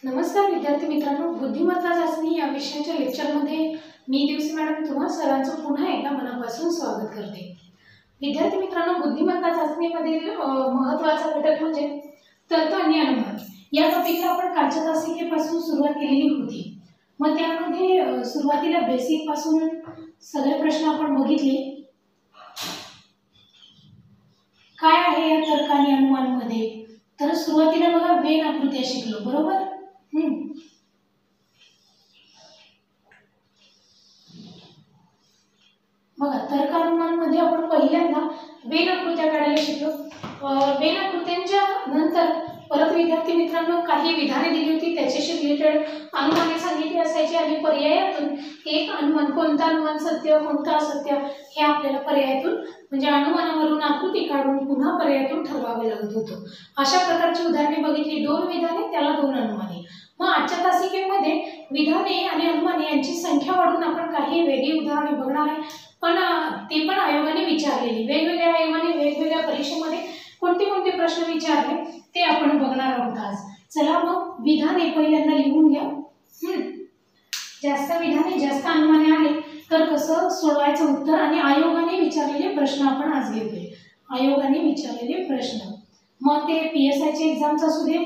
नमस्कार विद्यार्थी मित्रांनो, बुद्धिमत्ता चाचणी या विषयाच्या लेक्चरमध्ये मी दिवशी मॅडम तुम्हा सर्वांचं पुन्हा एकदा मनापासून स्वागत करते। विद्यार्थी मित्रांनो, बुद्धिमत्ता चाचणीमधील महत्त्वाचा घटक म्हणजे तर्क आणि अनुमान। या टॉपिकला आपण कालच्या तासिकेपासून सुरुवात केलेली होती। मग त्यामध्ये सुरुवातीला बेसिक पासून सगळे प्रश्न आपण बघितले। काय आहे या तर्क आणि अनुमान मध्ये? तर सुरुवातीला बघा वेन आकृत्या शिकलो, बरोबर? बघा तर्क अनुमान मध्ये आपण पहिल्यांदा वेन आकृत्या काढायला शिकलो। वेन आकृत्यांच्या नंतर परत विद्यार्थी मित्रांनो काही विधाने दिली होती, त्याच्याशी रिलेटेड अनुमाने सांगितली असायची आणि पर्यायातून एक अनुमान, कोणता अनुमान सत्य कोणता असत्य हे आपल्याला पर्यायातून म्हणजे अनुमानावरून आकृती काढून पुन्हा पर्यायातून ठरवावे लागत होतं। अशा प्रकारची उदाहरणे बघितली, दोन विधाने त्याला दोन अनुमाने। मग आजच्या तासिकेमध्ये विधाने आणि अनुमाने यांची संख्या वाढवून आपण काही वेगळी उदाहरणे बघणार आहे, पण ते पण आयोगाने विचारलेली। वेगवेगळ्या आयोगाने वेगवेगळ्या परीक्षेमध्ये कोणते कोणते प्रश्न विचारले ते आपण बघणार आहोत आज। चला मग विधाने पहिल्यांदा लिहून घ्या। जास्त विधाने जास्त अनुमाने आले तर कसं सोडवायचं उत्तर आणि आयोगाने विचारलेले प्रश्न आपण आज घेतोय। आयोगाने विचारलेले प्रश्न मग ते PSI चे एग्जाम्स असू दे,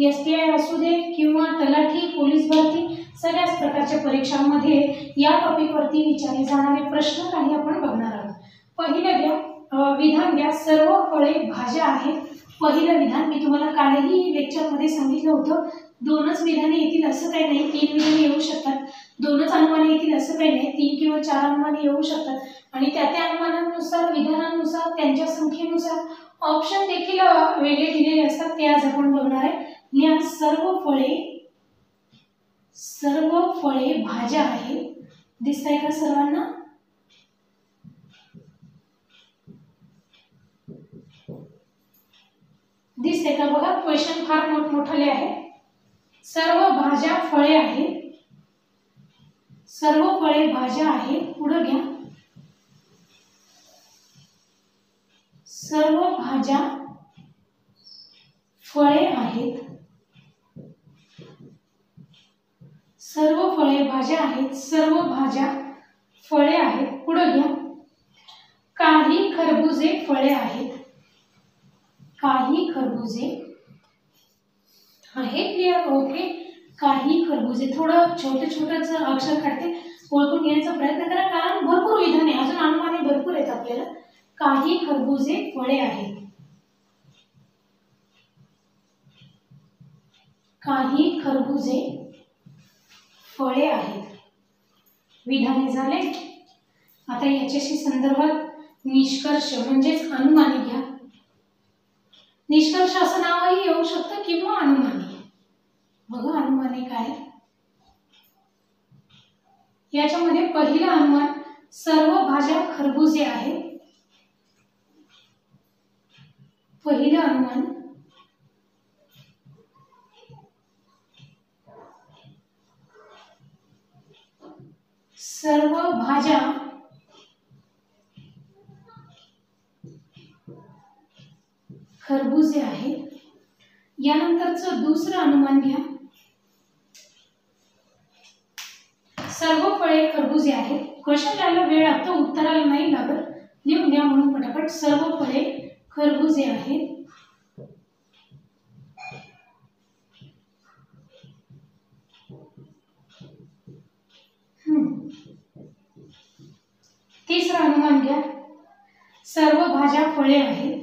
STI असू दे किंवा तलाठी, पोलीस भरती, सगळ्याच प्रकारच्या परीक्षांमध्ये या टॉपिक वरती विचारले जाणारे प्रश्न काही आपण बघणार आहोत। पहिलं घ्या, विधान घ्या, सर्व फळे भाज्या आहेत। पहिलं विधान मी तुम्हाला कालही लेक्चर मध्ये सांगितलं होतं, दोनच विधाने येतील असं काही नाही, तीन विधाने येऊ शकतात। दोनच अनुमाने येतील असं काही नाही, तीन किंवा चार अनुमाने येऊ शकतात आणि त्या त्या अनुमानानुसार विधानानुसार त्यांच्या संख्येनुसार ऑप्शन देखील वेगळे दिलेले असतात, ते आज आपण बघणार आहे। लिहा, सर्व फळे भाज्या आहेत। दिसतंय का सर्वांना? दिसते का? बघा क्वेश्चन फार मोठमोठाले आहे। सर्व भाज्या फळे आहेत, सर्व फळे भाज्या आहेत। पुढे घ्या, सर्व भाज्या फळे आहेत, सर्व फळे भाज्या आहेत, सर्व भाज्या फळे आहेत। पुढे घ्या, काही खरबुजे फळे आहेत, काही खरबुजे आहेत। क्लियर? ओके, काही खरबुजे। थोडं छोटे छोटंच अक्षर काढते, ओळखून घेण्याचा प्रयत्न करा, कारण भरपूर विधाने अजून अनुमाने भरपूर आहेत आपल्याला। काही खरबुजे फळे आहेत, काही खरबुजे फळे आहेत। विधाने झाले। आता याच्याशी संदर्भात निष्कर्ष म्हणजेच अनुमाने घ्या। निष्कर्ष असं नावही येऊ शकतं किंवा अनुमाने। बघा अनुमाने काय, याच्यामध्ये पहिलं अनुमान सर्व भाज्या खरबुजे आहेत। पहिलं अनुमान सर्व भाज्या खरबुजे आहेत। यानंतरचं दुसरं अनुमान घ्या, सर्व फळे खरबुजे आहेत। क्वेश्चन लिहायला वेळ लागतो, उत्तराला नाही लागत, लिहून घ्या म्हणून पटापट। सर्व फळे खरबुजे आहेत। तिसरं अनुमान घ्या, सर्व भाज्या फळे आहेत।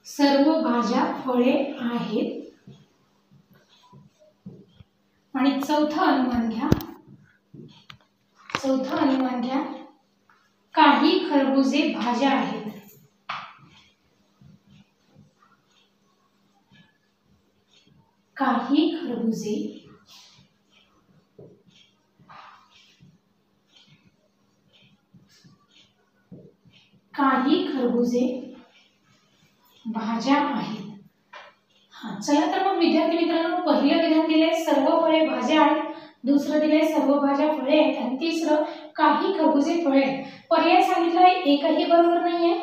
सर्व भाज्या फळे आहेत। आणि चौथा अनुमान घ्या, चौथा अनुमान घ्या, काही खरबुजे भाज्या आहेत। काही खरबुजे भाज्या आहेत। हा, चला तर मग विद्यार्थी मित्रांनो, पहिलं विधान दिलंय सर्व फळे भाज्या आहेत, दुसरं दिलंय सर्व भाज्या फळे आहेत आणि तिसरं काही खरबुजे फळे आहेत. पर्याय सांगितलाय, एकही बरोबर नाहीये,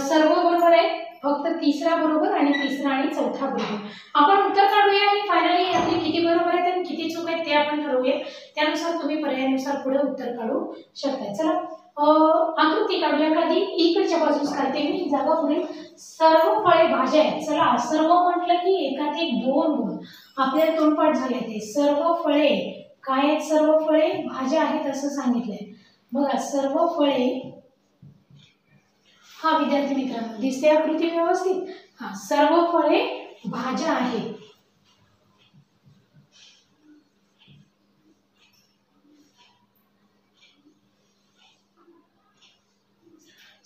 सर्व बरोबर आहे, फक्त तिसरा बरोबर आणि तिसरा आणि चौथा बरोबर. आपण उत्तर काढूया आणि फायनली यातले किती बरोबर आहेत आणि किती चूक आहेत ते आपण ठरवूया. त्यानुसार तुम्ही पर्यायानुसार पुढे उत्तर काढू शकता. चला आकृती काढूया. कधी इकडच्या बाजूस काढते मी, जागा पुढे. सर्व फळे भाज्या आहेत. चला सर्व म्हटलं की एकात एक दोन बोल आपल्याला तोंडपाठ झाले. ते सर्व फळे काय आहेत? सर्व फळे भाज्या आहेत असं सांगितलंय. बघा सर्व फळे, हा विद्यार्थी मित्रांनो दिसते आकृती व्यवस्थित? हा, सर्व फळे भाज्या आहेत.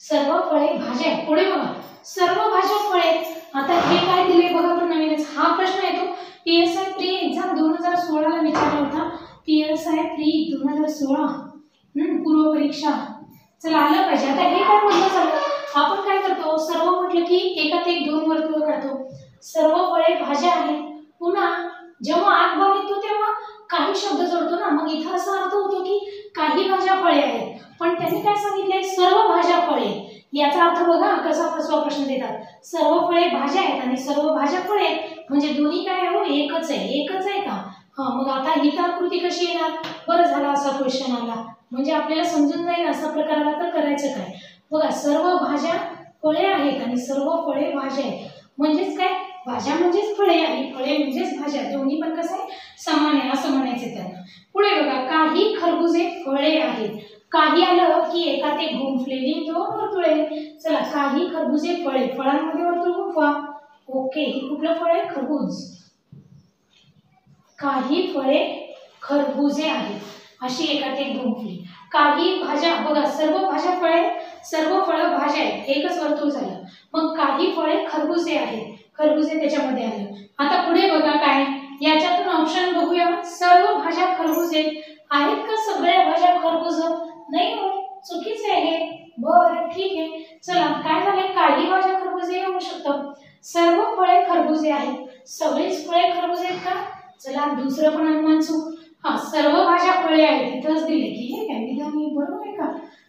सर्व फळे भाज्या. पुढे बघा सर्व भाज्या फळे. आता हे काय दिले बघा पण नवीनच. हा प्रश्न येतो PSI प्री एक्झाम 2016 ला विचारला होता. PSI प्री 2016 पूर्व परीक्षा. चला आलं पाहिजे. आता हे काय म्हणलं झालं, आपण काय करतो, सर्व म्हटलं की एकात एक दोन वर्तुळ काढतो. सर्व फळे भाज्या आहेत. पुन्हा जेव्हा आत भाग येतो तेव्हा काही शब्द जोडतो ना, मग इथं असा अर्थ होतो की काही भाज्या फळे आहेत. पण त्यांनी काय सांगितलंय, सर्व भाज्या फळे. याचा अर्थ बघा कसा फसवा प्रश्न देतात. सर्व फळे भाज्या आहेत आणि सर्व भाज्या फळे आहेत, म्हणजे दोन्ही काय आहे हो, एकच आहे. एकच आहे का? हा, मग आता ही आकृती कशी येणार? बरं झाला असा क्वेश्चन आला, म्हणजे आपल्याला समजून जाईल असा प्रकार आला तर करायचं काय. बघा सर्व भाज्या फळे आहेत आणि सर्व फळे भाज्या आहेत, म्हणजेच काय, भाज्या म्हणजेच फळे आणि फळे म्हणजेच भाज्या, दोन्ही पण कसं आहे, समान आहे असं म्हणायचं त्यांना. पुढे बघा काही खरबुजे फळे आहेत. काही आलं की एकात एक गुंफलेली दोन वर्तुळे. चला काही खरबुजे फळे, फळांमध्ये वर्तुळ गुंफवा. ओके, हे कुठलं फळ आहे? खरबूज. काही फळे खरबुजे आहेत अशी एकात एक गुंफली. काही भाज्या, बघा सर्व भाज्या फळे, सर्व फळं भाज्या आहेत, एकच वर्तुळ झालं. मग काही फळे खरबुजे आहेत, खरबुजे त्याच्यामध्ये आलं. आता पुढे बघा काय, याच्यातून ऑप्शन बघूया. सर्व भाज्या खरबुजे आहेत का? सगळ्या भाज्या खरबूज नाही हो, चुकीचे आहे. बरं ठीक आहे. चला काय झाले, काही भाज्या खरबुजे होऊ शकतात. सर्व फळे खरबुजे आहेत, सगळीच फळे खरबुजे आहेत का? चला दुसरं पण अनुमान चूक. हा, सर्व भाज्या फळे आहेत इथंच दिले की हे काय विधान आहे, बरोबर आहे का?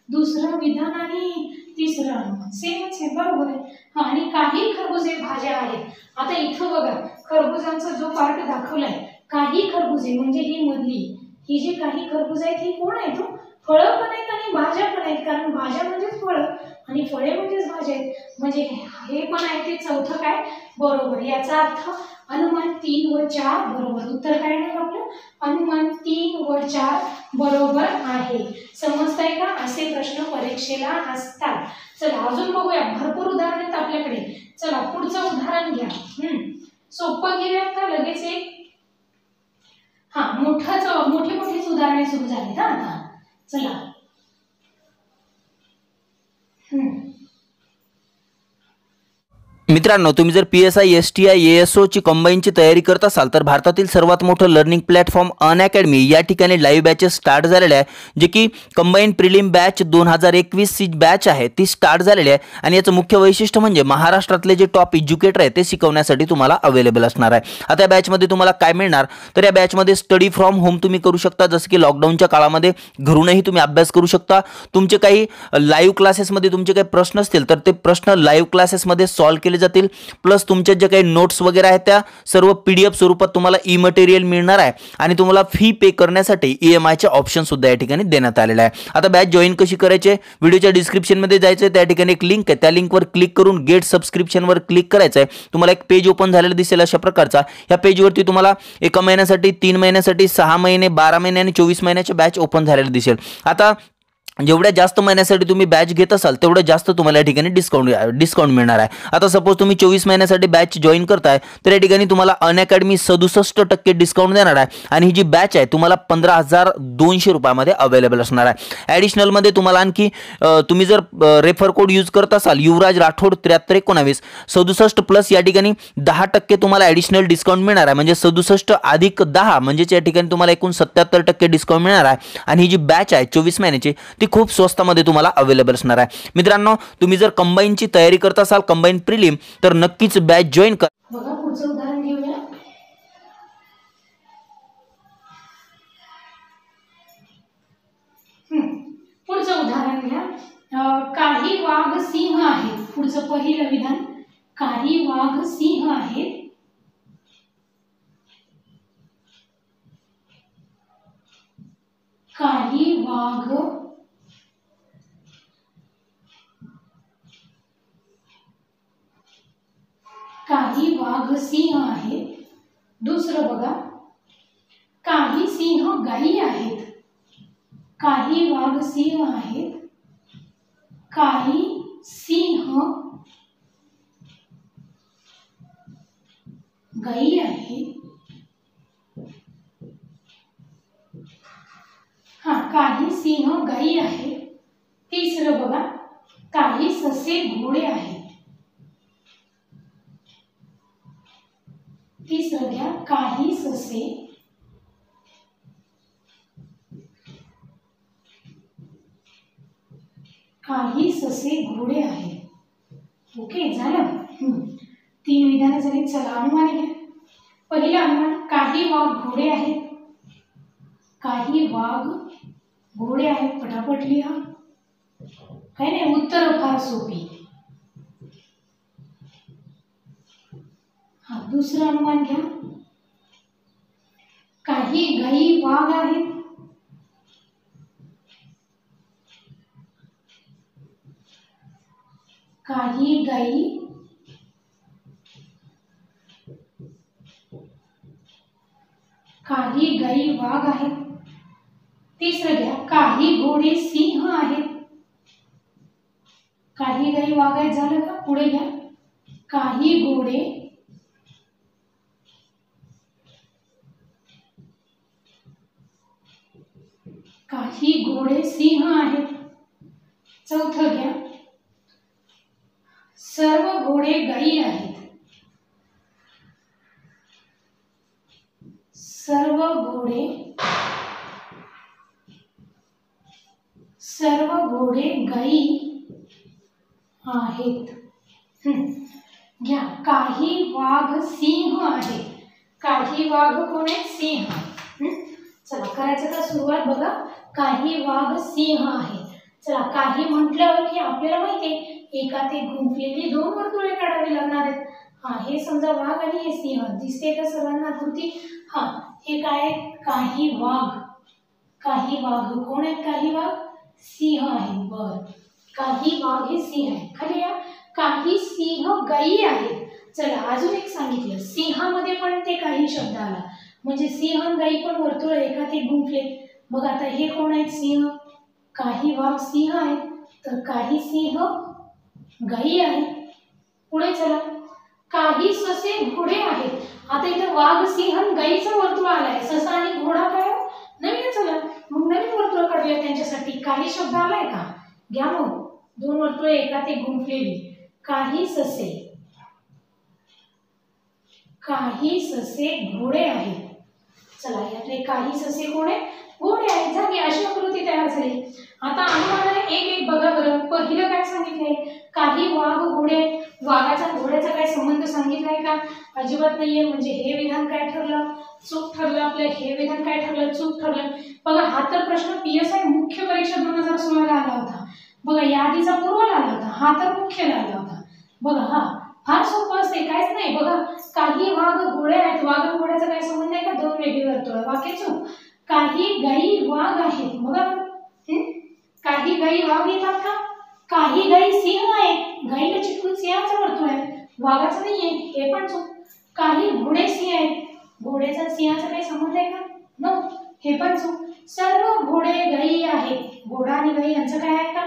दुसरं विधान आणि तिसरं अनुमान सेमच आहे, बरोबर आहे. हा, आणि काही खरबुजे भाज्या आहेत. आता इथं बघा खरबुजांचा जो पार्ट दाखवलाय, काही खरबुजे म्हणजे ही मधली, ही जी काही खरबुज आहेत ही कोण आहेत? फळं पण आहेत आणि भाज्या पण आहेत, कारण भाज्या म्हणजेच फळं आणि फळे म्हणजेच भाज्या आहेत, म्हणजे हे पण आहे ते चौथं काय बरोबर. याचा अर्थ अनुमान 3 व 4 बरोबर. उत्तर काय आहे आपलं? अनुमान 3 व 4 बरोबर आहे. समजतंय का? असे प्रश्न परीक्षेला असतात. चला अजून बघूया, भरपूर उदाहरण आहेत आपल्याकडे. चला पुढचं उदाहरण घ्या. सोपं घेऊयात का लगेच एक? हा, मोठीच उदाहरणे सुरू झाली ना आता. चला मित्रांनो, तुम्ही जर PSI STI ASO ची कंबाईनची तयारी करत असाल तर भारतातील सर्वात मोठं लर्निंग प्लॅटफॉर्म अनअकॅडमी या ठिकाणी लाईव्ह बॅचेस स्टार्ट झालेले आहे, जे की कंबाईन प्रिलिम बॅच 2021 ची बॅच आहे ती स्टार्ट झालेली आहे. आणि याचं मुख्य वैशिष्ट्य म्हणजे महाराष्ट्रातले जे टॉप एज्युकेटर आहेत ते शिकवण्यासाठी तुम्हाला अवेलेबल असणार आहे. आता या बॅचमध्ये तुम्हाला काय मिळणार, तर या बॅचमध्ये स्टडी फ्रॉम होम तुम्ही करू शकता, जसं की लॉकडाऊनच्या काळामध्ये घरूनही तुम्ही अभ्यास करू शकता. तुमचे काही लाईव्ह क्लासेसमध्ये तुमचे काही प्रश्न असतील तर ते प्रश्न लाईव्ह क्लासेसमध्ये सॉल्व्ह केले जातील. प्लस तुमच्या जे काही नोट्स वगैरे आहेत त्या सर्व PDF स्वरूपात तुम्हाला ई मटेरियल मिळणार आहे आणि तुम्हाला फी पे करण्यासाठी EMI चे ऑप्शन सुद्धा या ठिकाणी देण्यात आलेले आहे. आता बॅच जॉईन कशी करायचे, व्हिडिओच्या डिस्क्रिप्शन मध्ये जायचं, त्या ठिकाणी एक लिंक आहे, त्या लिंकवर क्लिक करून गेट सबस्क्रिप्शनवर क्लिक करायचं आहे. तुम्हाला एक पेज ओपन झालेला दिसेल अशा प्रकारचा. या पेजवरती तुम्हाला 1 महिन्यासाठी, 3 महिन्यासाठी, 6 महिने, 12 महिने आणि 24 महिन्याच्या बॅच ओपन झालेले दिसेल. आता जेवढ्या जास्त महिन्यासाठी तुम्ही बॅच घेत असाल तेवढं जास्त तुम्हाला या ठिकाणी डिस्काउंट मिळणार आहे. आता सपोज तुम्ही 24 महिन्यासाठी बॅच जॉईन करताय तर या ठिकाणी तुम्हाला अनअकॅडमी 67% डिस्काउंट देणार आहे आणि ही जी बॅच आहे तुम्हाला 15,200 रुपयामध्ये अवेलेबल असणार आहे. ॲडिशनलमध्ये तुम्हाला आणखी तुम्ही जर रेफर कोड यूज करत असाल युवराज राठोड 7319 67 प्लस या ठिकाणी 10% तुम्हाला ॲडिशनल डिस्काउंट मिळणार आहे, म्हणजे 67 अधिक 10 म्हणजेच या ठिकाणी तुम्हाला एकूण 77% डिस्काउंट मिळणार आहे. आणि ही जी बॅच आहे 24 महिन्याची ती खूप स्वस्तामध्ये तुम्हाला अवेलेबल असणार आहे. मित्रांनो, तुम्ही जर कंबाईनची तयारी करत असाल कंबाईन प्रिलिम तर नक्कीच बॅच जॉईन करा. बघा पुढचं उदाहरण घेऊया. काही वाघ सिंह आहेत. पुढचं पहिलं विधान, काही वाघ सिंह आहेत. काही वाघ सिंह आहेत. दुसरं बघा, काही सिंह गायी आहेत. काही वाघ सिंह आहेत. काही सिंह गायी आहेत. काही सिंह गायी आहेत. तिसरं बघा, काही ससे घोडे आहेत. तिसरं घ्या, काही ससे घोडे आहेत. ओके, झालं. 3 विधानं झाली. चला अनुमान घ्या. पहिलं अनुमान, काही वाघ घोडे आहेत. काही वाघ घोडे आहेत. पटापट लिहा. काही नाही, उत्तर फार सोपी. दुसरं अनुमान घ्या, काही गायी वाघ आहेत. काही गायी वाघ आहेत. तिसरं घ्या, काही घोडे सिंह आहेत. काही गायी वाघ आहेत. झालं का? पुढे घ्या, काही घोडे सिंह आहेत. चौथं घ्या, सर्व घोडे गायी आहेत. सर्व घोडे गायी आहेत. घ्या, काही वाघ सिंह आहेत. काही वाघ कोण आहेत? सिंह. चला करायचं का सुरुवात? बघा, काही वाघ सिंह आहेत. चला, काही म्हटल्यावर की आपल्याला माहिती आहे एकात एक गुंफलेली 2 वर्तुळे काढावी लागणार आहेत. हे समजा वाघ आणि हे सिंह दिसते का सर्वांना आकृती? हे काय? काही वाघ कोण आहेत? काही वाघ सिंह आहेत. बर, काही वाघ हे सिंह आहेत. खाली या, काही सिंह गायी आहेत. चला, अजून एक सांगितलं, सिंहामध्ये पण ते काही शब्द आला म्हणजे सिंह गायी पण वर्तुळ एकात एक गुंफले. बघ आता हे कोण आहेत? सिंह. काही वाघ सिंह आहेत, तर काही सिंह गायी आहेत. पुढे चला, काही ससे घोडे आहेत. आता इथे वाघ सिंह गायीचं वर्तुळ आलाय. ससा आणि घोडा काय? नवीन. चला मग नवीन वर्तुळ काढूया त्यांच्यासाठी. काही शब्द आलाय का? घ्या मग 2 वर्तुळे एकात एक गुंफलेली. काही ससे घोडे आहेत. चला, यातले काही ससे कोण आहेत? घोडे आहेत. झाली, अशी आकृती तयार झाली. आता अनुमान एक एक बघा बरं. पहिलं काय सांगितलंय? काही वाघ घोडे. वाघाचा घोड्याचा काय संबंध सांगितलाय का? अजिबात नाहीये. म्हणजे हे विधान काय ठरलं? चूक ठरलं आपलं. हे विधान काय ठरलं? चूक ठरलं. बघा, हा तर प्रश्न PSI मुख्य परीक्षा 2016 ला आला होता. बघा, या आधीचा पूर्वला आला होता. हा तर मुख्यला आला होता. बघा, फार सोपं असते, काहीच नाही. बघा, काही वाघ घोडे आहेत. वाघ आणि घोड्याचा काय संबंध आहे का? 2 वेगळी वर्तुळ. वाक्य चूक. काही गायी वाघ आहेत. बघा, काही गायी वाघ येतात का? काही गायी सिंह आहेत. गायीला चिटकून सिंहाचं वर्तुळ आहे, वाघाचं नाहीये. हे पण चूक. काही घोडे सिंह आहेत. घोड्याचा सिंहाचा काही संबंध आहे का? नो, हे पण चूक. सर्व घोडे गायी आहेत. घोडा आणि गायी यांचं काय आहे का?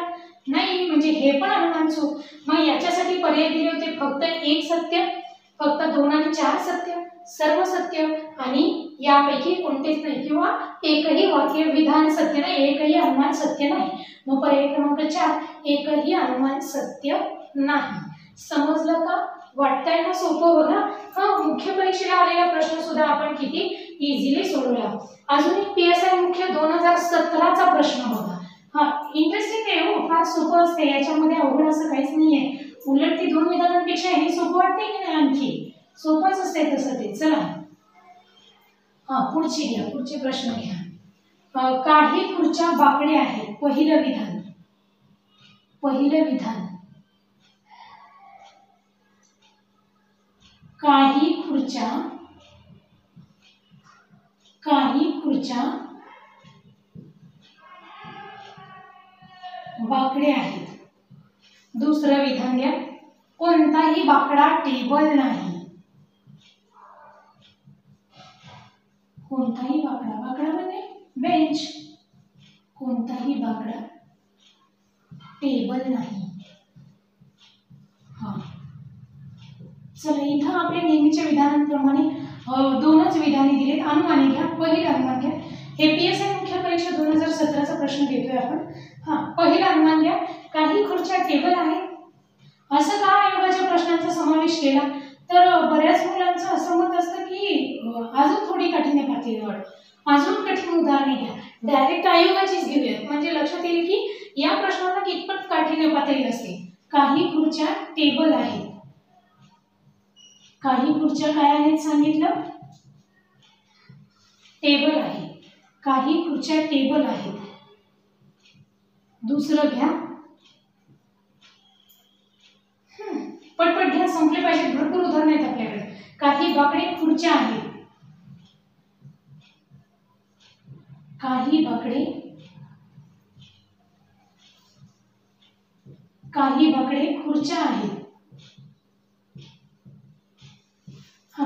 नाही, म्हणजे हे पण अनुमान चूक. मग याच्यासाठी पर्याय दिले होते फक्त 1 सत्य, फक्त 2 आणि 4 सत्य, सर्व सत्य आणि यापैकी कोणतेच नाही, किंवा एकही वाक्य विधान सत्य नाही, एकही अनुमान सत्य नाही. मग पर्याय क्रमांक 4, एकही अनुमान सत्य नाही. समजलं का? वाटतंय ना सोपं? बघा, मुख्य परीक्षेला आलेला प्रश्न सुद्धा आपण किती इझिली सोडवला. अजून एक PSI मुख्य 2017चा प्रश्न बघा. इंटरेस्टिंग आहे हो, फार सोपं असते. याच्यामध्ये अवघड असं काहीच नाहीये. उलट ती 2 विधानांपेक्षा हे सोपं वाटते की नाही? आणखी सोपंच असते तसं ते. चला पुढची घ्या, पुढचे प्रश्न घ्या. काही खुर्च्या बाकड्या आहेत. पहिलं विधान, पहिलं विधान, काही खुर्च्या बाकड्या आहेत. दुसरं विधान घ्या, कोणताही बाकडा टेबल नाही. कोणताही बाकडा म्हणजे बेंच, कोणताही बाकडा टेबल नाही. हा, चला इथं आपल्या नेहमीच्या विधानांप्रमाणे दोनच विधाने दिलीत. अनुमाने घ्या. पहिलं अनुमान घ्या. हे PSI मुख्य परीक्षा 2017चा प्रश्न घेतोय आपण. हा, पहिलं अनुमान घ्या, काही खुर्च्या टेबल आहेत. असं का आयोगाच्या प्रश्नांचा समावेश केला? तर बऱ्याच मुलांचं असं मत असतं की अजून थोडी काठीण्य पातळी वाढ, अजून कठीण उदाहरणे घ्या, डायरेक्ट आयोगाचीच घेऊयात म्हणजे लक्षात येईल की या प्रश्नाला कितपत काठीण्य पातळी असते. काही खुर्च्या टेबल आहेत. काही खुर्च्या काय आहेत सांगितलं? टेबल आहे. काही खुर्च्या टेबल आहेत. दुसरं घ्या, पटपट घ्या, संपले पाहिजे, भरपूर उदाहरण आहेत आपल्याकडे. काही बाकडे खुर्च्या आहेत. काही बाकडे खुर्च्या आहेत. हा,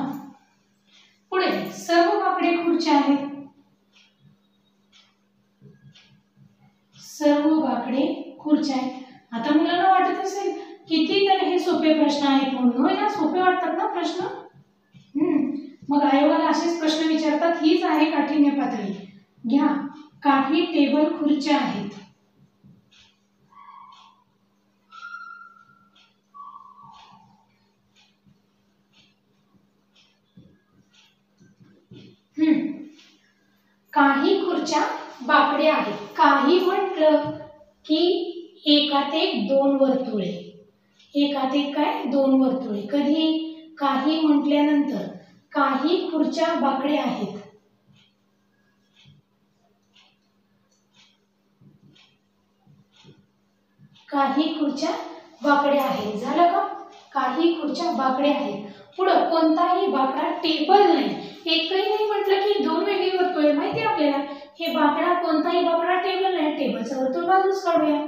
पुढे सर्व बाकडे खुर्च्या आहेत. सर्व बाकडे खुर्च्या आहेत. आता मुलांना वाटत असेल किती तर हे सोपे प्रश्न आहेत म्हणून. होय ना, सोपे वाटतात ना प्रश्न. मग आयोगाला असेच प्रश्न विचारतात. हीच आहे काठीण्य पातळी. घ्या, काही टेबल खुर्च्या आहेत. काही खुर्च्या बाकड्या आहेत. काही म्हटलं की एकात एक दोन वर्तुळे. एकात एक काय? दोन वर्तुळे. कधी? काही म्हटल्यानंतर काही खुर्च्या बाकड्या आहेत. काही खुर्च्या बाकड्या आहेत. झालं का? काही खुर्च्या बाकड्या आहेत. पुढं कोणताही बाकडा टेबल नाही. एकही नाही म्हटलं की दोन वेगळी वर्तुळे. माहिती आहे आपल्याला हे बाकडा, कोणताही बाकडा टेबल नाही. टेबलचं वर्तुळ बाजूस काढूया.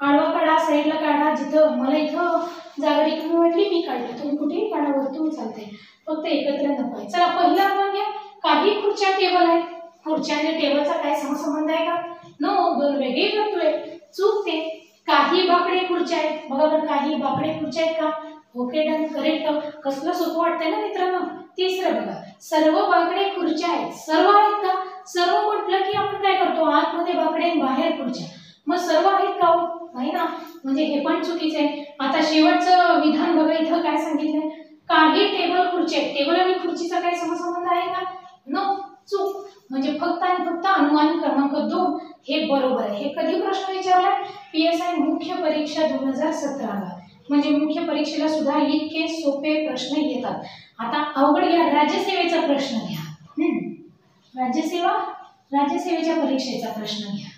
आडवा काढा, साईडला काढा, जिथं मला इथं जागा रिकामी वाटली मी काढलं. तुम्ही कुठेही काढा, वर्तुळ चालते, फक्त एकत्र नको आहे. चला पहिला आपण घ्या, काही खुर्च्या टेबल आहेत. खुर्च्या आणि टेबलचा काय समसंबंध आहे का? नो, दोन वेगळी वर्तुळे. चूकते. काही बाकडे खुर्च्या आहेत. बघा बरं, काही बाकडे खुर्च्या आहेत का? Okay, done, correct. कसलं सोपं वाटतंय ना मित्रांनो. तिसरं बघा, सर्व बाकडे खुर्च्या आहेत. सर्व आहेत का? सर्व म्हटलं की आपण काय करतो, आतमध्ये बाकडे बाहेर खुर्च्या. मग सर्व आहेत का? नाही ना, म्हणजे हे पण चुकीचं आहे. आता शेवटचं विधान बघा, इथं काय सांगितलंय? काही टेबल खुर्च्या आहेत. टेबल आणि खुर्चीचा काय समसंबंध आहे का? नो, चूक. म्हणजे फक्त आणि फक्त अनुमान क्रमांक 2 हे बरोबर आहे. हे कधी प्रश्न विचारलाय? PSI मुख्य परीक्षा 2017ला. म्हणजे मुख्य परीक्षेला सुद्धा इतके सोपे प्रश्न येतात. आता अवघड घ्या, राज्यसेवेचा प्रश्न घ्या. राज्यसेवेच्या परीक्षेचा प्रश्न घ्या.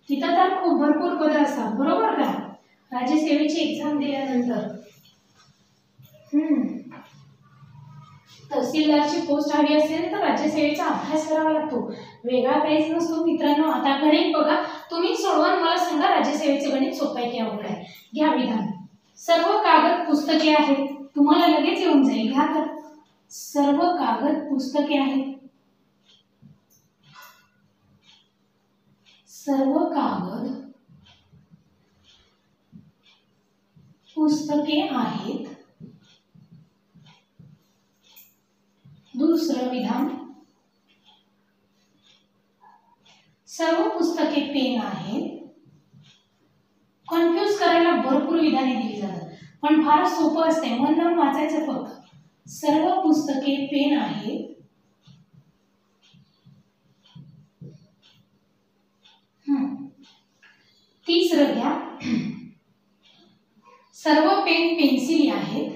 तिथं तर खूप भरपूर पदं असतात, बरोबर का? राज्यसेवेची एक्झाम दिल्यानंतर तहसीलदारची पोस्ट हवी असेल तर राज्यसेवेचा अभ्यास करावा लागतो. वेगळा काहीच नसतो मित्रांनो. आता गणित बघा, तुम्ही सोडवून मला सांगा राज्यसेवेचे गणित सोपं आहे की अवघड आहे. घ्या विधान, सर्व कागद पुस्तके आहेत. तुम्हाला लगेच येऊन जाईल. घ्या तर, सर्व कागद पुस्तके आहेत. सर्व कागद पुस्तके आहेत. दुसरं विधान, सर्व पुस्तके पेन आहेत. कन्फ्यूज करायला भरपूर विधाने दिली जातात, पण फार सोपं असते, मन लावून वाचायचं फक्त. सर्व पुस्तके पेन आहेत. तिसरं घ्या, सर्व पेन पेन्सिली आहेत.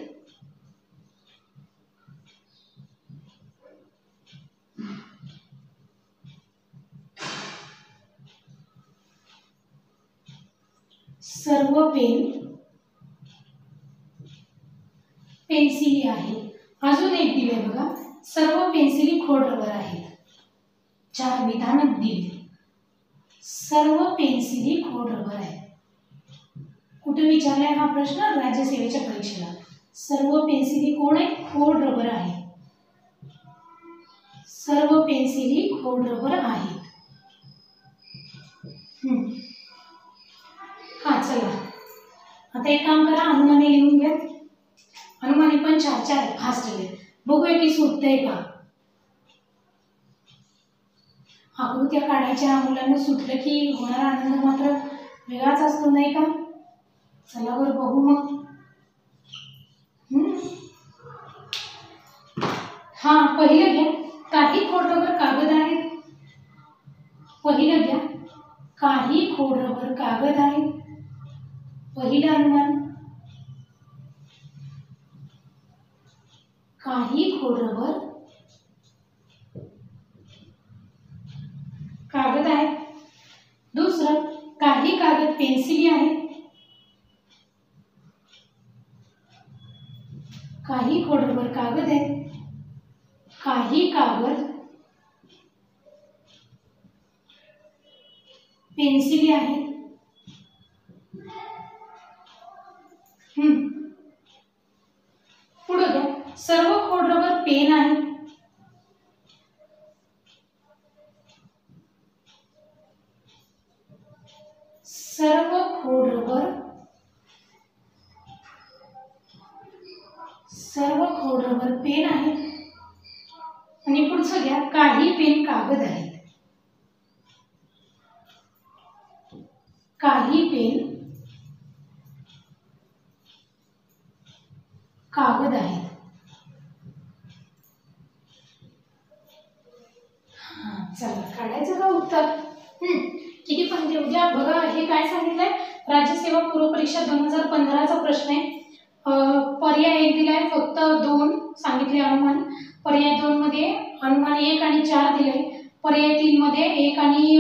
सर्व सर्व पेन्सिली आहेत. अजून एक दिले बघा, सर्व पेन्सिली खोड रबर आहेत. 4 विधानं दिली. सर्व पेन्सिली खोड रबर आहेत. कुठे विचारलाय हा प्रश्न? राज्यसेवेच्या परीक्षेला. सर्व पेन्सिली कोण आहेत? खोड रबर आहे. सर्व पेन्सिली खोड रबर आहेत. हा चला, आता एक काम करा, अनुमाने लिहून घ्या. अनुमाने पण 4 फास्ट लिहा. बघूया की सुटतंय का. आकृत्या काढायच्या मुलांना सुटलं की होणारा आनंद मात्र वेगळाच असतो, नाही का? चला बरं बघू मग. हा, पहिलं घ्या, काही खोड रबर कागद आहेत. पहिलं घ्या, काही खोड रबर कागद आहेत. पहिलं अनुमान, काही खोड रबर कागद आहेत. दुसरं, काही कागद पेन्सिली आहेत. काही खोड रबर कागद आहेत. काही कागद पेन्सिली आहेत. पुढे घ्या, सर्व खोड रबर पेन आहेत. सर्व खोड रबर पेन आहेत. आणि पुढचं घ्या, काही पेन कागद आहेत. काही पेन कागद आहेत. चला काढायचं का उत्तर? किती पण देऊ द्या. बघा हे काय सांगितलंय, राज्यसेवा पूर्व परीक्षा 2015चा प्रश्न आहे. पर्याय 1 दिलाय, फक्त 2 सांगितले अनुमान. पर्याय 2 मध्ये अनुमान 1 आणि 4 दिले. पर्याय 3 मध्ये 1 आणि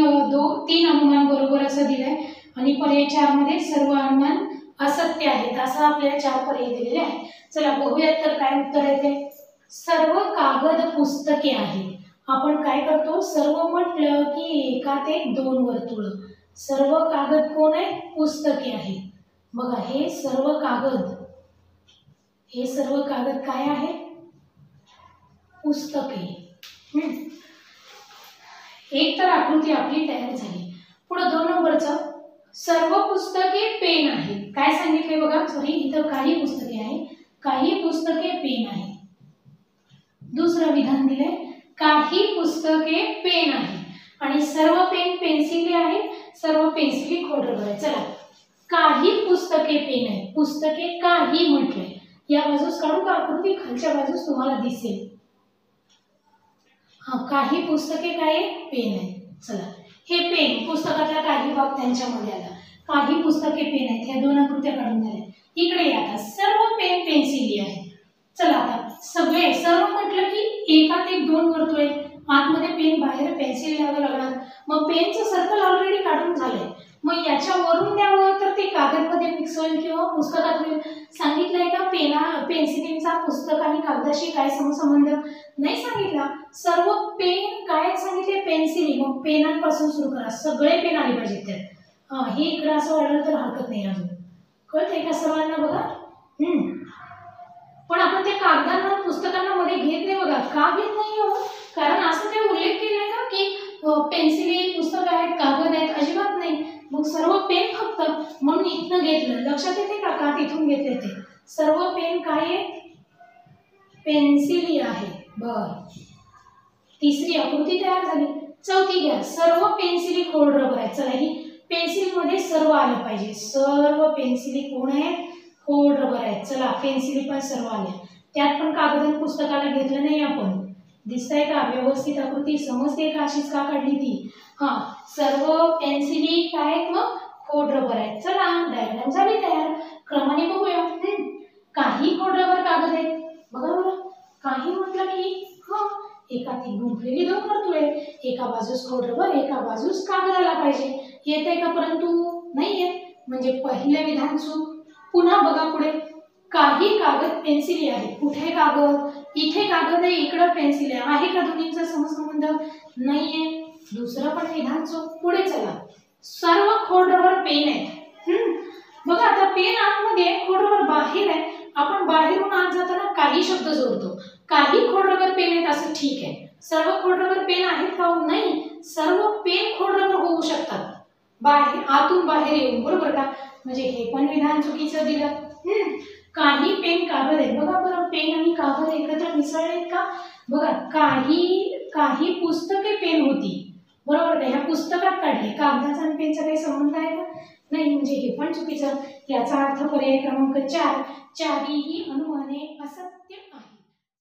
3 अनुमान बरोबर असं दिलंय. आणि पर्याय 4 मध्ये सर्व अनुमान असत्य आहेत. असं आपल्याला 4 पर्याय दिलेले आहेत. चला बघूयात तर काय उत्तर येते. सर्व कागद पुस्तके आहेत. आपण काय करतो, सर्व म्हटलं की 1 ते 2 वर्तुळ. सर्व कागद कोण आहे? पुस्तके आहेत. बघा हे सर्व कागद काय आहे? पुस्तके. एक तर आकृती आपली तयार झाली. पुढे 2 नंबरचं, सर्व पुस्तके पेन आहेत. काय सांगितले बघा, सॉरी इथं काही पुस्तके आहेत. काही पुस्तके पेन आहेत. दुसरं विधान दिले, काही पुस्तके पेन आहेत. आणि सर्व पेन पेन्सिली आहेत. सर्व पेन्सिली खोड रबर आहे. चला, काही पुस्तके पेन आहेत. पुस्तके काही म्हटले. या बाजूस काढू का आकृती? खालच्या बाजूस तुम्हाला दिसेल. हा, काही पुस्तके काय पेन आहेत. चला, हे पेन पुस्तकातला काही भाग त्यांच्यामध्ये आला. काही पुस्तके पेन आहेत. ह्या 2 आकृत्या काढून झाल्या. इकडे या, आता सर्व पेन पेन्सिली आहेत. चला आता सर्व म्हटलं की 1 ते 2 वर्तुळे. आतमध्ये पेन, बाहेर पेन्सिल द्यावं लागणार. मग पेनचं सर्कल ऑलरेडी काढून झालंय. मग याच्यावरून द्यावं तर ते कागदमध्ये मिक्स होईल किंवा पुस्तकात होईल. सांगितलंय का पेन्सिलींचा पुस्तक आणि कागदाशी काय संबंध? नाही सांगितला. सर्व पेन काय सांगितले? पेन्सिली. मग पेनांपासून सुरू करा. सगळे पेन आले पाहिजेत त्यात. हे इकडे असं वाढलं तर हरकत नाही. अजून कळतंय का सर्वांना? बघा पण आपण ते कागदांना पुस्तकांना मध्ये घेत नाही. बघा का घेत नाही हो? कारण असं काही उल्लेख केलाय का की पेन्सिली पुस्तक आहेत, कागद आहेत? अजिबात नाही. मग सर्व पेन फक्त म्हणून इथनं घेतलं. लक्षात येते का तिथून घेतले ते? सर्व पेन काय आहे? पेन्सिली आहे. बर, तिसरी आकृती तयार झाली. चौथी घ्या, सर्व पेन्सिली खोड रबर आहेत. चला, ही पेन्सिल मध्ये सर्व आलं पाहिजे. सर्व पेन्सिली कोण आहेत? खोड रबर आहेत. चला, पेन्सिली पण सर्व आल्या. त्यात पण कागद पुस्तकाला घेतलं नाही आपण. दिसतंय का? व्यवस्थित आकृती समजते का? अशीच का काढली ती? सर्व पेन्सिली काय आहेत? मग खोड रबर आहेत. चला, डायग्राम झाली तयार. क्रमाने बघूया. काही खोड रबर कागद आहेत. बघा बरं, काही म्हटलं की एकात गुंफलेली 2 वर्तुळे. एका बाजूस खोड रबर, एका बाजूस कागद आला पाहिजे. येते का? परंतु नाही येत. म्हणजे पहिलं विधान चूक. पुन्हा बघा पुढे, काही कागद पेन्सिली आहे. कुठे कागद? इथे कागद आहे, इकडं पेन्सिल आहे. आहे का दोन्हींचा समसंबंध? नाहीये. दुसरं पण विधान चूक. पुढे चला, सर्व खोडरबर पेन आहेत. बघा आता पेन आतमध्ये, खोडरबर बाहेर आहे. आपण बाहेरून आत जाताना काही शब्द जोडतो. काही खोडरबर पेन आहेत असं ठीक आहे. सर्व खोडरबर पेन आहेत का? नाही. सर्व पेन खोडरबर होऊ शकतात बाहेर, आतून बाहेर येऊन, बरोबर का? म्हणजे हे पण विधान चुकीचं दिलं. काही पेन कागद आहेत. बघा बरं, पेन आणि कागद एकत्र मिसळलेत का? बघा, काही पुस्तके पेन होती, बरोबर का? ह्या पुस्तकात काढले. कागदाचा आणि पेनचा काही संबंध आहे का? नाही. म्हणजे हे पण चुकीचं. याचा अर्थ पर्याय क्रमांक 4, चारीही अनुमाने असत्य आहे.